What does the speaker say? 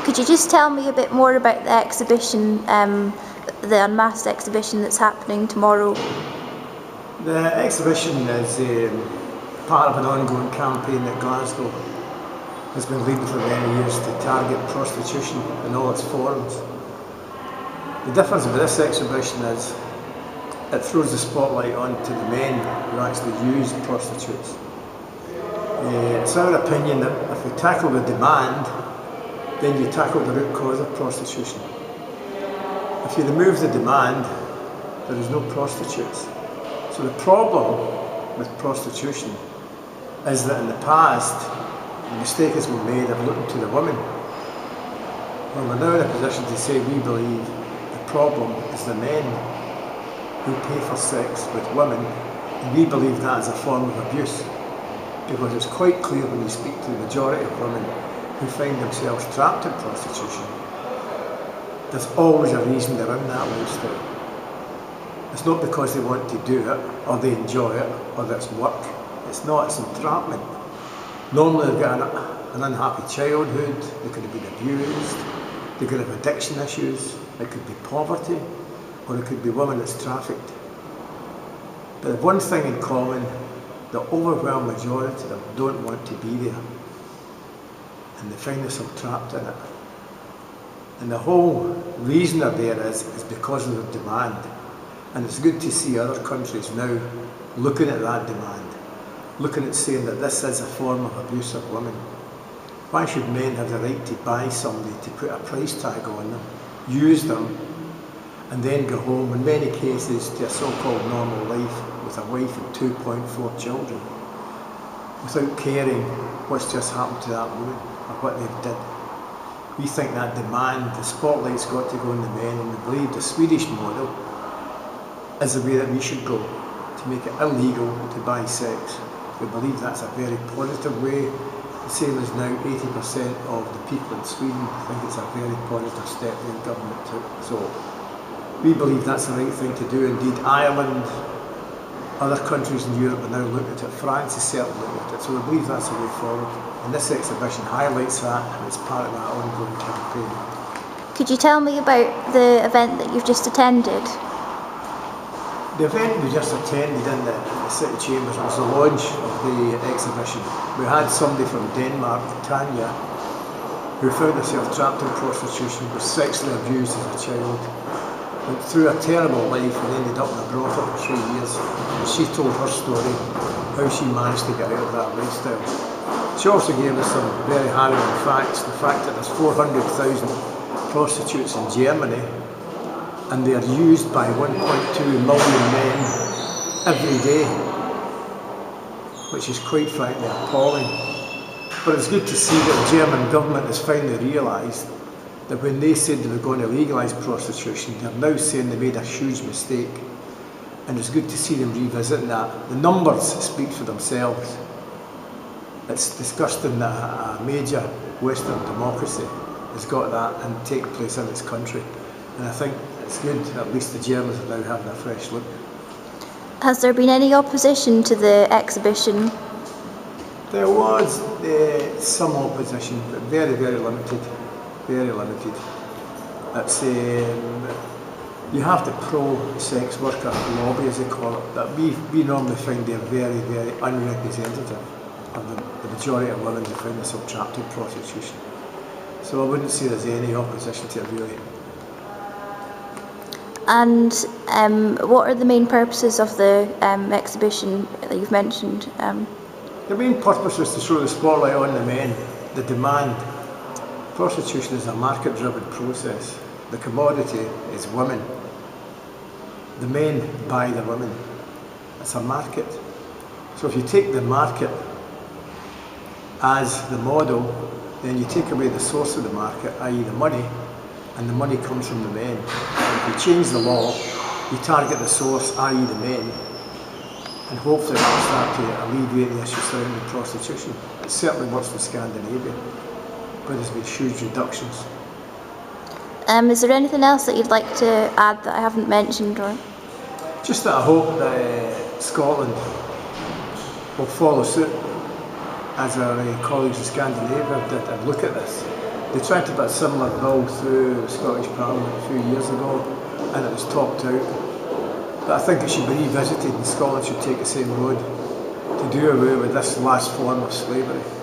Could you just tell me a bit more about the exhibition, the Unmasked exhibition that's happening tomorrow? The exhibition is part of an ongoing campaign that Glasgow has been leading for many years to target prostitution in all its forms. The difference with this exhibition is it throws the spotlight onto the men who actually use prostitutes. It's our opinion that if we tackle the demand, then you tackle the root cause of prostitution. If you remove the demand, there is no prostitutes. So the problem with prostitution is that in the past, the mistake has been made of looking to the women. Well, we're now in a position to say we believe the problem is the men who pay for sex with women, and we believe that is a form of abuse. Because it's quite clear when you speak to the majority of women who find themselves trapped in prostitution, there's always a reason they're in that lifestyle. It's not because they want to do it, or they enjoy it, or that it's work. It's not, it's entrapment. Normally they've got an unhappy childhood, they could have been abused, they could have addiction issues, it could be poverty, or it could be women that's trafficked. But the one thing in common, the overwhelming majority of them don't want to be there, and they find themselves trapped in it. And the whole reason they're there is because of the demand. And it's good to see other countries now looking at that demand, looking at saying that this is a form of abuse of women. Why should men have the right to buy somebody, to put a price tag on them, use them, and then go home, in many cases, to a so-called normal life with a wife and 2.4 children, without caring what's just happened to that woman or what they've did? We think that demand, the spotlight's got to go on the men, and we believe the Swedish model is the way that we should go, to make it illegal to buy sex. We believe that's a very positive way. The same as now 80% of the people in Sweden think it's a very positive step the government took. So we believe that's the right thing to do. Indeed, Ireland, other countries in Europe are now looking at it. France is certainly looking at it. So we believe that's the way forward. And this exhibition highlights that, and it's part of that ongoing campaign. Could you tell me about the event that you've just attended? The event we just attended in the City Chambers was the launch of the exhibition. We had somebody from Denmark, Tanya, who found herself trapped in prostitution, was sexually abused as a child, went through a terrible life and ended up in a brothel for 3 years. And she told her story, how she managed to get out of that lifestyle. She also gave us some very harrowing facts, the fact that there's 400,000 prostitutes in Germany, and they are used by 1.2 million men every day, which is quite frankly appalling. But it's good to see that the German government has finally realised that when they said they were going to legalise prostitution, they're now saying they made a huge mistake. And it's good to see them revisiting that. The numbers speak for themselves. It's disgusting that a major Western democracy has got that and taken place in its country. And I think it's good, at least the Germans are now having a fresh look. Has there been any opposition to the exhibition? There was some opposition, but very, very limited. Very limited. It's, you have the pro-sex worker lobby, as they call it, that we normally find they're very, very unrepresentative of the majority of women who find themselves trapped in prostitution. So I wouldn't say there's any opposition to it, really. And what are the main purposes of the exhibition that you've mentioned? The main purpose is to throw the spotlight on the men, the demand. Prostitution is a market-driven process. The commodity is women. The men buy the women. It's a market. So if you take the market as the model, then you take away the source of the market, i.e. the money, and the money comes from the men. If you change the law, you target the source, i.e. the men, and hopefully that'll start to alleviate the issue surrounding prostitution. It certainly works in Scandinavia, but there's been huge reductions. Is there anything else that you'd like to add that I haven't mentioned? Or just that I hope that Scotland will follow suit, as our colleagues in Scandinavia did, and look at this They tried to put a similar bill through the Scottish Parliament a few years ago, and it was topped out. But I think it should be revisited, and Scotland should take the same road to do away with this last form of slavery.